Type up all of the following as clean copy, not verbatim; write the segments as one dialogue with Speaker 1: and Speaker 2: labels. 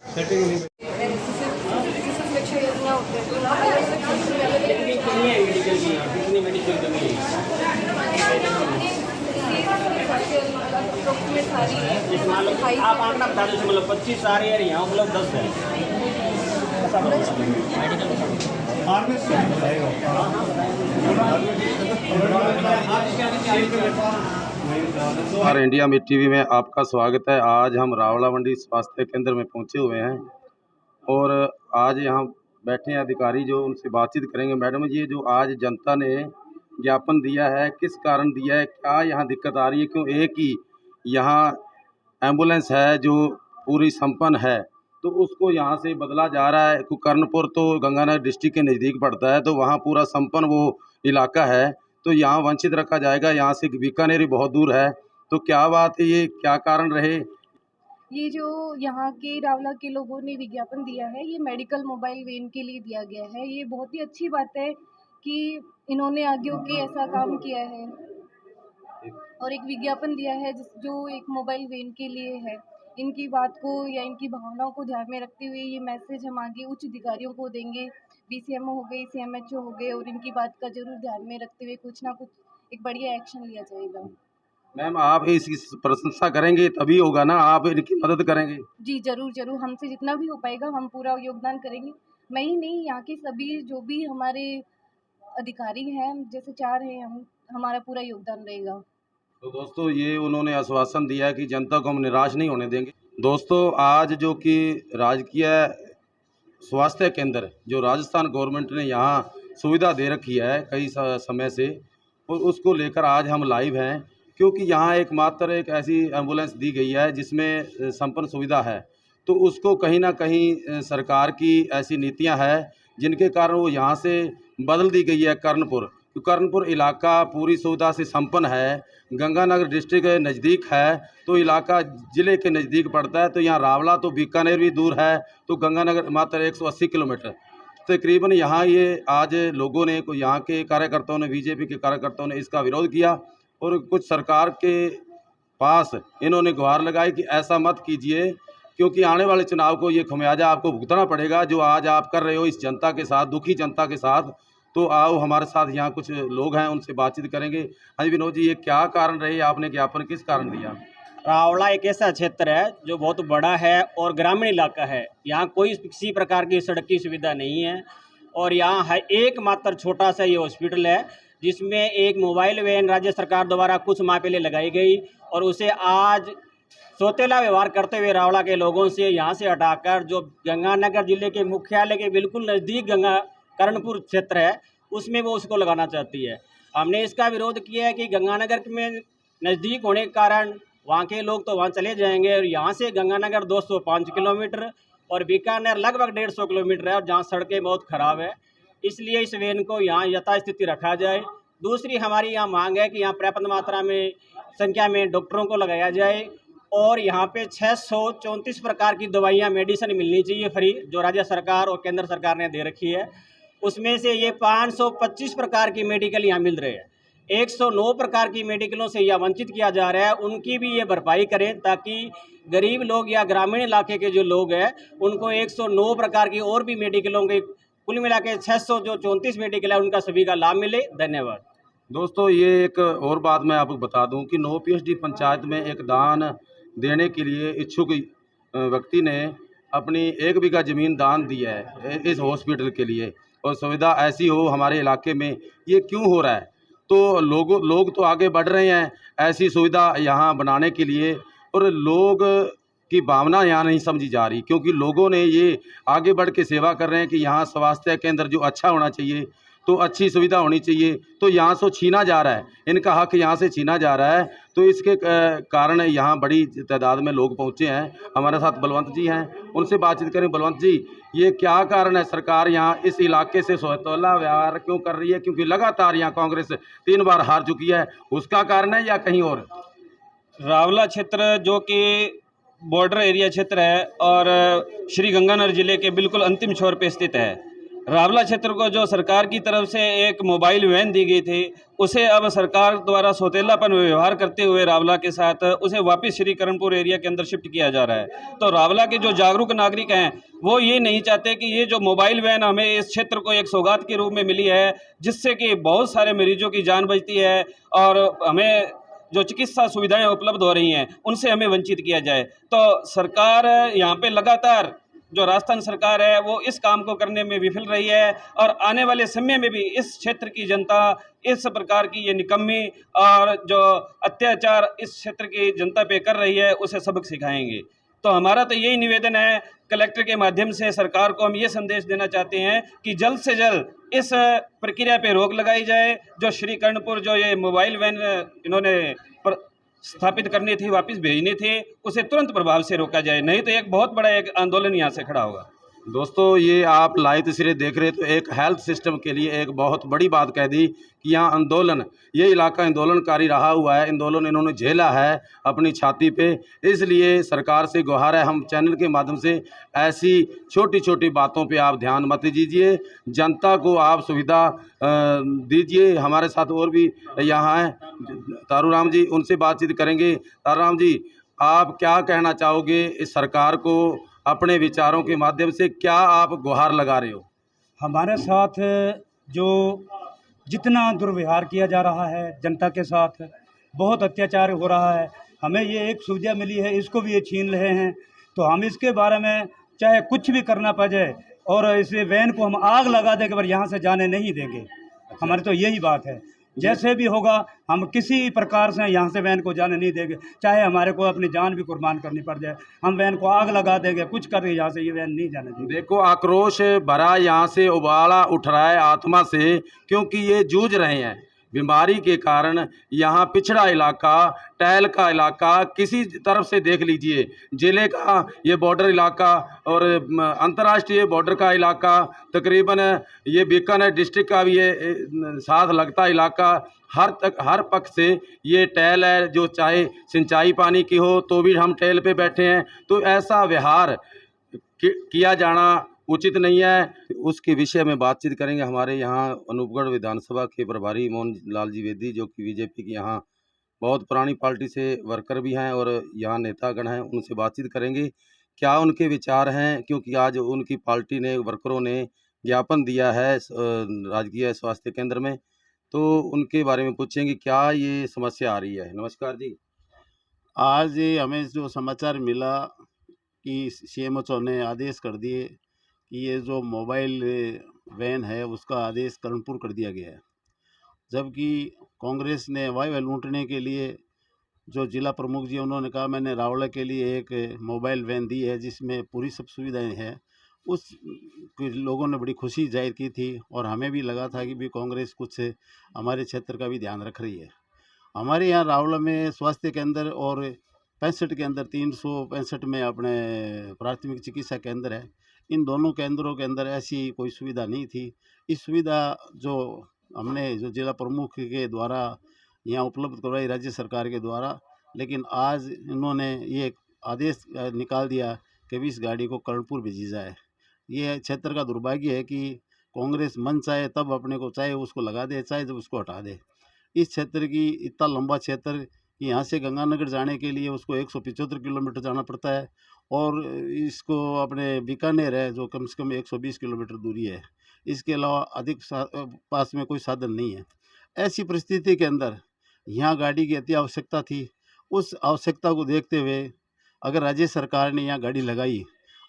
Speaker 1: Setting नहीं
Speaker 2: सुरक्षा योजना होते हैं तो अलग
Speaker 1: कमी है मेडिकल की, कितनी मेडिकल कमी है जैसे मान लो आप आंकड़ा बता दो, मतलब 25 आ रही है यहाँ मतलब 10 है
Speaker 3: हमारे इंडिया में टीवी में आपका स्वागत है। आज हम रावला मंडी स्वास्थ्य केंद्र में पहुंचे हुए हैं और आज यहाँ बैठे हैं अधिकारी जो उनसे बातचीत करेंगे। मैडम, ये जो आज जनता ने ज्ञापन दिया है, किस कारण दिया है, क्या यहाँ दिक्कत आ रही है? क्यों एक ही यहाँ एम्बुलेंस है जो पूरी संपन्न है तो उसको यहाँ से बदला जा रहा है। कर्णपुर तो गंगानगर डिस्ट्रिक्ट के नज़दीक पड़ता है तो वहाँ पूरा संपन्न वो इलाका है तो यहाँ वंचित रखा जाएगा। यहाँ से बीकानेर बहुत दूर है तो क्या बात है, ये क्या कारण रहे?
Speaker 2: ये जो यहाँ के रावला के लोगों ने विज्ञापन दिया है ये मेडिकल मोबाइल वैन के लिए दिया गया है। ये बहुत ही अच्छी बात है कि इन्होंने आगे होके ऐसा काम किया है और एक विज्ञापन दिया है जो एक मोबाइल वैन के लिए है। इनकी बात को या इनकी भावनाओं को ध्यान में रखते हुए ये मैसेज हम आगे उच्च अधिकारियों को देंगे, BCMO हो गए, CMHO हो गए, और इनकी बात का जरूर ध्यान में रखते हुए कुछ ना कुछ एक बढ़िया एक्शन लिया जाएगा।
Speaker 3: मैम, आप इसकी प्रशंसा करेंगे तभी होगा ना, आप इनकी मदद करेंगे?
Speaker 2: जी ज़रूर ज़रूर, हमसे जितना भी हो पाएगा हम पूरा योगदान करेंगे। मैं ही नहीं, यहाँ के सभी जो भी हमारे अधिकारी हैं, जैसे 4 हैं हम, हमारा पूरा योगदान रहेगा।
Speaker 3: तो दोस्तों, ये उन्होंने आश्वासन दिया कि जनता को हम निराश नहीं होने देंगे। दोस्तों, आज जो कि राजकीय स्वास्थ्य केंद्र जो राजस्थान गवर्नमेंट ने यहाँ सुविधा दे रखी है कई समय से, और उसको लेकर आज हम लाइव हैं क्योंकि यहाँ एकमात्र एक ऐसी एम्बुलेंस दी गई है जिसमें संपन्न सुविधा है। तो उसको कहीं ना कहीं सरकार की ऐसी नीतियाँ हैं जिनके कारण वो यहाँ से बदल दी गई है कर्णपुर। तो कर्णपुर इलाका पूरी सुविधा से संपन्न है, गंगानगर डिस्ट्रिक्ट के नज़दीक है तो इलाका ज़िले के नज़दीक पड़ता है। तो यहाँ रावला तो बीकानेर भी दूर है तो गंगानगर मात्र 180 किलोमीटर तकरीबन। यहाँ ये आज लोगों ने, को यहाँ के कार्यकर्ताओं ने, बीजेपी के कार्यकर्ताओं ने इसका विरोध किया और कुछ सरकार के पास इन्होंने गुहार लगाई कि ऐसा मत कीजिए क्योंकि आने वाले चुनाव को ये खमियाजा आपको भुगतना पड़ेगा जो आज आप कर रहे हो इस जनता के साथ, दुखी जनता के साथ। तो आओ हमारे साथ, यहाँ कुछ लोग हैं उनसे बातचीत करेंगे। हाँ जी विनोद जी, ये क्या कारण रहे, आपने ज्ञापन किस कारण दिया?
Speaker 1: रावला एक ऐसा क्षेत्र है जो बहुत बड़ा है और ग्रामीण इलाका है। यहाँ कोई किसी प्रकार की सड़क की सुविधा नहीं है और यहाँ है एकमात्र छोटा सा ये हॉस्पिटल है जिसमें एक मोबाइल वैन राज्य सरकार द्वारा कुछ माह पहले लगाई गई और उसे आज सौतेला व्यवहार करते हुए रावला के लोगों से यहाँ से हटाकर जो गंगानगर जिले के मुख्यालय के बिल्कुल नज़दीक कर्णपुर क्षेत्र है उसमें वो उसको लगाना चाहती है। हमने इसका विरोध किया है कि गंगानगर में नज़दीक होने के कारण वहाँ के लोग तो वहाँ चले जाएंगे और यहाँ से गंगानगर 205 किलोमीटर और बीकानेर लगभग 150 किलोमीटर है और जहाँ सड़कें बहुत ख़राब है, इसलिए इस वैन को यहाँ यथास्थिति रखा जाए। दूसरी हमारी यहाँ मांग है कि यहाँ पर्याप्त मात्रा में संख्या में डॉक्टरों को लगाया जाए और यहाँ पे 634 प्रकार की दवाइयाँ मेडिसिन मिलनी चाहिए फ्री, जो राज्य सरकार और केंद्र सरकार ने दे रखी है। उसमें से ये 525 प्रकार की मेडिकल यहाँ मिल रहे हैं। 109 प्रकार की मेडिकलों से यह वंचित किया जा रहा है, उनकी भी ये भरपाई करें ताकि गरीब लोग या ग्रामीण इलाके के जो लोग हैं उनको 109 प्रकार की और भी मेडिकलों के कुल मिला के 634 मेडिकल है उनका सभी का लाभ मिले। धन्यवाद।
Speaker 3: दोस्तों, ये एक और बात मैं आपको बता दूं कि 9 PhD पंचायत में एक दान देने के लिए इच्छुक व्यक्ति ने अपनी 1 बीघा ज़मीन दान दी है इस हॉस्पिटल के लिए और सुविधा ऐसी हो हमारे इलाके में। ये क्यों हो रहा है? तो लोग तो आगे बढ़ रहे हैं ऐसी सुविधा यहाँ बनाने के लिए और लोग की भावना यहाँ नहीं समझी जा रही क्योंकि लोगों ने ये आगे बढ़ के सेवा कर रहे हैं कि यहाँ स्वास्थ्य केंद्र जो अच्छा होना चाहिए तो अच्छी सुविधा होनी चाहिए, तो यहाँ से छीना जा रहा है, इनका हक यहाँ से छीना जा रहा है। तो इसके कारण यहाँ बड़ी तादाद में लोग पहुँचे हैं। हमारे साथ बलवंत जी हैं, उनसे बातचीत करें। बलवंत जी, ये क्या कारण है सरकार यहाँ इस इलाके से सौतेला व्यवहार क्यों कर रही है? क्योंकि लगातार यहाँ कांग्रेस 3 बार हार चुकी है, उसका कारण है या कहीं और?
Speaker 4: रावला क्षेत्र जो कि बॉर्डर एरिया क्षेत्र है और श्री गंगानगर जिले के बिल्कुल अंतिम छोर पे स्थित है। रावला क्षेत्र को जो सरकार की तरफ से एक मोबाइल वैन दी गई थी, उसे अब सरकार द्वारा सौतेलापन व्यवहार करते हुए रावला के साथ उसे वापस श्री करणपुर एरिया के अंदर शिफ्ट किया जा रहा है। तो रावला के जो जागरूक नागरिक हैं वो ये नहीं चाहते कि ये जो मोबाइल वैन हमें इस क्षेत्र को एक सौगात के रूप में मिली है, जिससे कि बहुत सारे मरीजों की जान बचती है और हमें जो चिकित्सा सुविधाएं उपलब्ध हो रही हैं उनसे हमें वंचित किया जाए। तो सरकार यहाँ पे लगातार जो राजस्थान सरकार है वो इस काम को करने में विफल रही है और आने वाले समय में भी इस क्षेत्र की जनता इस प्रकार की ये निकम्मी और जो अत्याचार इस क्षेत्र की जनता पे कर रही है उसे सबक सिखाएंगे। तो हमारा तो यही निवेदन है, कलेक्टर के माध्यम से सरकार को हम ये संदेश देना चाहते हैं कि जल्द से जल्द इस प्रक्रिया पे रोक लगाई जाए। जो श्री कर्णपुर जो ये मोबाइल वैन इन्होंने स्थापित करनी थी, वापस भेजनी थी, उसे तुरंत प्रभाव से रोका जाए, नहीं तो एक बहुत बड़ा एक आंदोलन यहाँ से खड़ा होगा।
Speaker 3: दोस्तों, ये आप लाइव तस्वीरें देख रहे तो एक हेल्थ सिस्टम के लिए एक बहुत बड़ी बात कह दी कि यहाँ आंदोलन, ये इलाका आंदोलनकारी रहा हुआ है, आंदोलन इन्होंने झेला है अपनी छाती पे। इसलिए सरकार से गुहार है, हम चैनल के माध्यम से ऐसी छोटी छोटी बातों पे आप ध्यान मत दीजिए, जनता को आप सुविधा दीजिए। हमारे साथ और भी यहाँ हैं तारूराम जी, उनसे बातचीत करेंगे। तारूराम जी, आप क्या कहना चाहोगे इस सरकार को, अपने विचारों के माध्यम से क्या आप गुहार लगा रहे हो?
Speaker 5: हमारे साथ जो जितना दुर्व्यवहार किया जा रहा है जनता के साथ, बहुत अत्याचार हो रहा है, हमें ये एक सुविधा मिली है इसको भी ये छीन रहे हैं। तो हम इसके बारे में चाहे कुछ भी करना पड़ जाए और इस वैन को हम आग लगा देंगे पर यहाँ से जाने नहीं देंगे। हमारी तो यही बात है, जैसे भी होगा हम किसी प्रकार से यहाँ से वैन को जाने नहीं देंगे, चाहे हमारे को अपनी जान भी कुर्बान करनी पड़ जाए, हम वैन को आग लगा देंगे, कुछ करके यहाँ से ये वैन नहीं जाने देंगे।
Speaker 3: देखो, आक्रोश भरा यहाँ से उबाला उठ रहा है आत्मा से, क्योंकि ये जूझ रहे हैं बीमारी के कारण। यहाँ पिछड़ा इलाका, टहल का इलाका, किसी तरफ से देख लीजिए, जिले का ये बॉर्डर इलाका और अंतर्राष्ट्रीय बॉर्डर का इलाका, तकरीबन ये बीकानेर डिस्ट्रिक्ट का भी ये साथ लगता इलाका, हर पक्ष से ये टहल है। जो चाहे सिंचाई पानी की हो तो भी हम टहल पे बैठे हैं। तो ऐसा व्यवहार किया जाना उचित नहीं है। उसके विषय में बातचीत करेंगे हमारे यहाँ अनूपगढ़ विधानसभा के प्रभारी मोहन लाल जी वेदी, जो कि बीजेपी की यहाँ बहुत पुरानी पार्टी से वर्कर भी हैं और यहाँ नेतागण हैं। उनसे बातचीत करेंगे क्या उनके विचार हैं, क्योंकि आज उनकी पार्टी ने, वर्करों ने ज्ञापन दिया है राजकीय स्वास्थ्य केंद्र में, तो उनके बारे में पूछेंगे क्या ये समस्या आ रही है। नमस्कार जी।
Speaker 6: आज हमें जो समाचार मिला कि सीएमओ ने आदेश कर दिए कि ये जो मोबाइल वैन है उसका आदेश कर्णपुर कर दिया गया है, जबकि कांग्रेस ने वायवा लूटने के लिए जो जिला प्रमुख जी उन्होंने कहा मैंने रावला के लिए एक मोबाइल वैन दी है जिसमें पूरी सब सुविधाएं हैं। उस लोगों ने बड़ी खुशी जाहिर की थी और हमें भी लगा था कि भी कांग्रेस कुछ हमारे क्षेत्र का भी ध्यान रख रही है। हमारे यहाँ रावला में स्वास्थ्य केंद्र और 65 के अंदर 365 में अपने प्राथमिक चिकित्सा केंद्र है। इन दोनों केंद्रों के अंदर ऐसी कोई सुविधा नहीं थी। इस सुविधा जो हमने जो जिला प्रमुख के द्वारा यहाँ उपलब्ध करवाई राज्य सरकार के द्वारा, लेकिन आज इन्होंने ये आदेश निकाल दिया कि भी इस गाड़ी को कर्णपुर भेजी जाए। ये क्षेत्र का दुर्भाग्य है कि कांग्रेस मन चाहे तब अपने को चाहे उसको लगा दे, चाहे जब उसको हटा दे। इस क्षेत्र की इतना लंबा क्षेत्र कि यहाँ से गंगानगर जाने के लिए उसको 175 किलोमीटर जाना पड़ता है और इसको अपने बीकानेर है जो कम से कम 120 किलोमीटर दूरी है। इसके अलावा अधिक पास में कोई साधन नहीं है। ऐसी परिस्थिति के अंदर यहाँ गाड़ी की अति आवश्यकता थी। उस आवश्यकता को देखते हुए अगर राज्य सरकार ने यहाँ गाड़ी लगाई,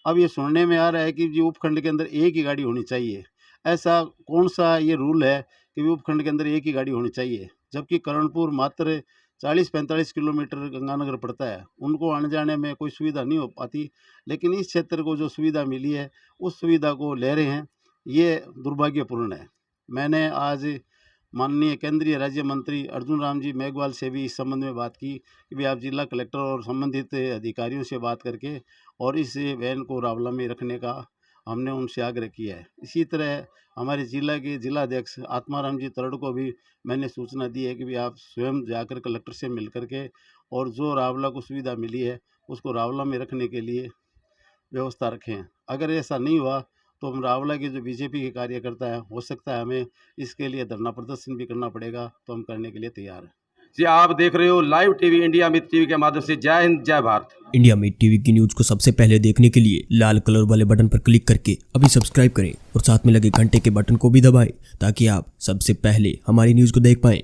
Speaker 6: अब ये सुनने में आ रहा है कि जी उपखंड के अंदर एक ही गाड़ी होनी चाहिए। ऐसा कौन सा ये रूल है कि उपखंड के अंदर एक ही गाड़ी होनी चाहिए, जबकि कर्णपुर मात्र 40-45 किलोमीटर गंगानगर पड़ता है। उनको आने जाने में कोई सुविधा नहीं हो पाती, लेकिन इस क्षेत्र को जो सुविधा मिली है उस सुविधा को ले रहे हैं, ये दुर्भाग्यपूर्ण है। मैंने आज माननीय केंद्रीय राज्य मंत्री अर्जुन राम जी मेघवाल से भी इस संबंध में बात की कि भाई आप जिला कलेक्टर और संबंधित अधिकारियों से बात करके और इस वैन को रावला में रखने का हमने उनसे आग्रह किया है। इसी तरह हमारे जिला के जिलाध्यक्ष आत्माराम जी तरड़ को भी मैंने सूचना दी है कि भी आप स्वयं जाकर कलेक्टर से मिल करके और जो रावला को सुविधा मिली है उसको रावला में रखने के लिए व्यवस्था रखें। अगर ऐसा नहीं हुआ तो हम रावला के जो बीजेपी के कार्यकर्ता हैं, हो सकता है हमें इसके लिए धरना प्रदर्शन भी करना पड़ेगा, तो हम करने के लिए तैयार हैं।
Speaker 3: जी आप देख रहे हो लाइव टीवी इंडिया मित्र टीवी के माध्यम से। जय हिंद जय भारत।
Speaker 7: इंडिया मित्र टीवी की न्यूज को सबसे पहले देखने के लिए लाल कलर वाले बटन पर क्लिक करके अभी सब्सक्राइब करें और साथ में लगे घंटे के बटन को भी दबाएं ताकि आप सबसे पहले हमारी न्यूज को देख पाएं।